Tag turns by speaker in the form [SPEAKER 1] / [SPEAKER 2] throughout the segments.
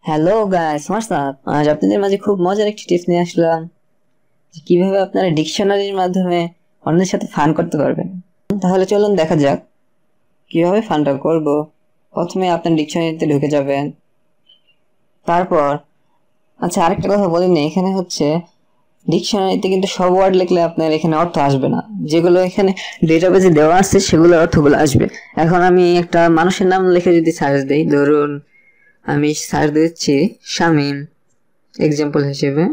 [SPEAKER 1] Hello guys, WhatsApp. আজ আপনাদের মাঝে খুব মজার একটি টিপস নিয়ে আসলাম যে কিভাবে আপনারা ডিকশনারির মাধ্যমে অন্যের সাথে ফান করতে পারবেন। তাহলে চলুন দেখা যাক কিভাবে ফানটা করব। প্রথমে আপনার ডিকশনারিতে ঢুকে যাবেন। তারপর আরেকটা কথা বলিনি, এখানে হচ্ছে ডিকশনারিতে কিন্তু সব ওয়ার্ড লিখলে আপনার এখানে অর্থ আসবে না। যেগুলো এখানে ডেটাবেজে দেওয়া আছে সেগুলোর অর্থগুলো আসবে। এখন আমি একটা মানুষের নাম লিখে যদি সার্চ দিই, ধরুন আমি সার্চ দিচ্ছি শামীম, এক্সাম্পল হিসেবে।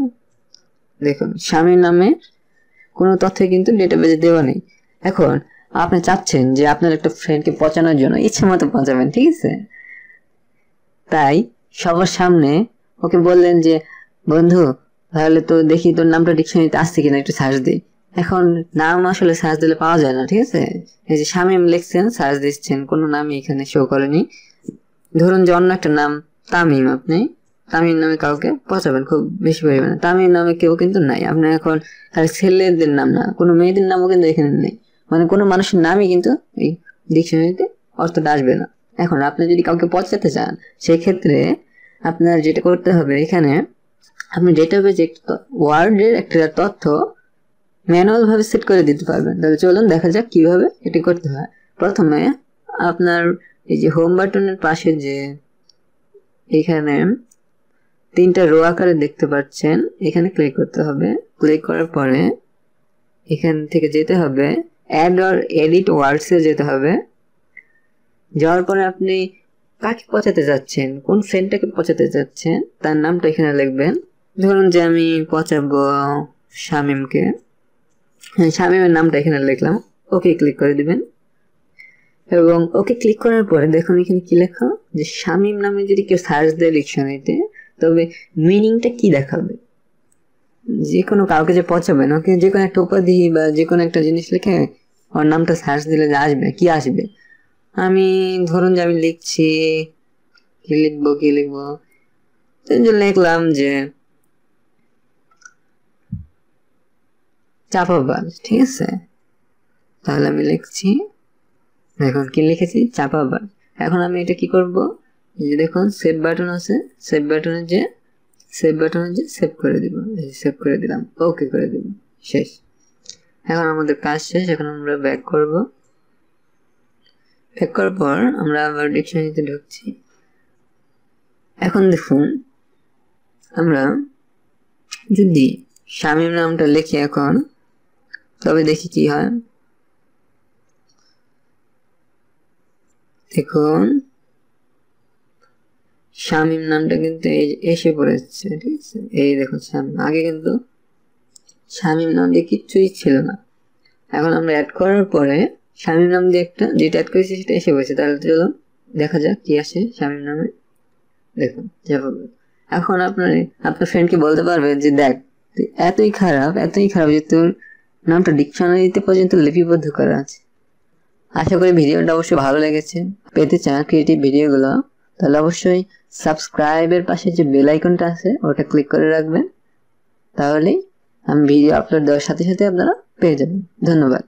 [SPEAKER 1] দেখুন শামীম নামে কোনো তথ্য কিন্তু ডেটাবেজে দেওয়া নেই। এখন আপনি চাচ্ছেন যে আপনার একটা ফ্রেন্ডকে পচানোর জন্য ইচ্ছে মতো পচাবেন, ঠিক আছে? তাই সবার সামনে ওকে বললেন যে বন্ধু, তাহলে তো দেখি তোর নামটা ডিকশনারিতে আসছে কিনা, একটু সার্চ দিই। এখন নাম আসলে সার্চ দিলে পাওয়া যায় না, ঠিক আছে? এই যে শামীম লিখছেন, সার্চ দিচ্ছেন, কোনো নামই এখানে শো করেনি। ধরুন যে অন্য একটা নাম তামিম, আপনি তামিম নামে কাউকে পচাবেন খুব বেশি পরিমাণে। তামিম নামে কেউ কিন্তু নাই। আপনি এখন খালি ছেলেদের নাম না, কোনো মেয়েদের নামও কিন্তু এখানে নেই। মানে কোনো মানুষের নামই কিন্তু এই ডিকশনারিতে অর্থটা আসবে না। এখন আপনি যদি কাউকে পচাতে চান, সেক্ষেত্রে আপনার যেটা করতে হবে, এখানে আপনি ডেটাবেজে ওয়ার্ডের একটা তথ্য ম্যানুয়াল ভাবে সেট করে দিতে পারবেন। তাহলে চলুন দেখা যাক কিভাবে এটি করতে হয়। প্রথমে আপনার এই যে হোম বাটনের পাশে যে এখানে তিনটা রো আকারে দেখতে পাচ্ছেন, এখানে ক্লিক করতে হবে। ক্লিক করার পরে এখান থেকে যেতে হবে অ্যাড অর এডিট ওয়ার্ডসে যেতে হবে। যাওয়ার পরে আপনি কাকে পচাতে যাচ্ছেন, কোন ফ্রেন্ডটাকে পচাতে যাচ্ছেন, তার নামটা এখানে লিখবেন। ধরুন যে আমি পচাবো শামীমকে, শামীমের নামটা এখানে লিখলাম। ওকে ক্লিক করে দিবেন এবং ওকে ক্লিক করার পরে দেখুন এখানে কি লেখা, যে শামীম নামে যদি কেউ সার্চ দেয় ডিকশনারিতে, তবে মিনিংটা কি দেখাবে। যে কোনো কাউকে যে পচাবেন, ওকে যে কোনো একটা উপাধি বা যে কোনো একটা জিনিস লিখে ওর নামটা সার্চ দিলে যে আসবে, কি আসবে। আমি ধরুন যে আমি লিখছি, কি লিখবো লিখলাম যে চাপাবাজ, ঠিক আছে? তাহলে আমি লিখছি, দেখুন কি লিখেছি, চাপাবাজ। এখন আমি এটা কি করব, যে দেখুন সেভ বাটন আছে, সেভ বাটনে যে সেভ করে দিব, সেভ করে দিলাম, ওকে করে দিব, শেষ। এখন আমাদের কাজ শেষ। এখন আমরা ব্যাক করব। ব্যাক করার পর আমরা আবার ডিকশনারিতে ঢুকছি। এখন দেখুন আমরা যদি শামীম নামটা লিখি এখন, তবে দেখি কি হয়। দেখুন শামীম নামটা কিন্তু এসে পড়েছে, ঠিক আছে? এই দেখুন শামীম, আগে কিন্তু শামীম নাম দিয়ে কিচ্ছুই ছিল না। এখন আমরা অ্যাড করার পরে শামীম নাম দিয়ে একটা যেটা অ্যাড করেছি সেটা এসে পড়েছে। তাহলে চলুন দেখা যাক কি আসে শামীম নামে। দেখুন যেভাবে এখন আপনার ফ্রেন্ডকে বলতে পারবেন যে দেখ, এতই খারাপ যে তোর নামটা ডিকশনারিতে পর্যন্ত লিপিবদ্ধ করা আছে। আশা করি ভিডিওটা অবশ্যই ভালো লেগেছে। পেতে চান ক্রিয়েটিভ ভিডিওগুলো, তাহলে অবশ্যই সাবস্ক্রাইবের পাশে যে বেল আইকনটা আছে ওটা ক্লিক করে রাখবেন। তাহলেই আমি ভিডিও আপলোড দেওয়ার সাথে সাথে আপনারা পেয়ে যাবেন। ধন্যবাদ।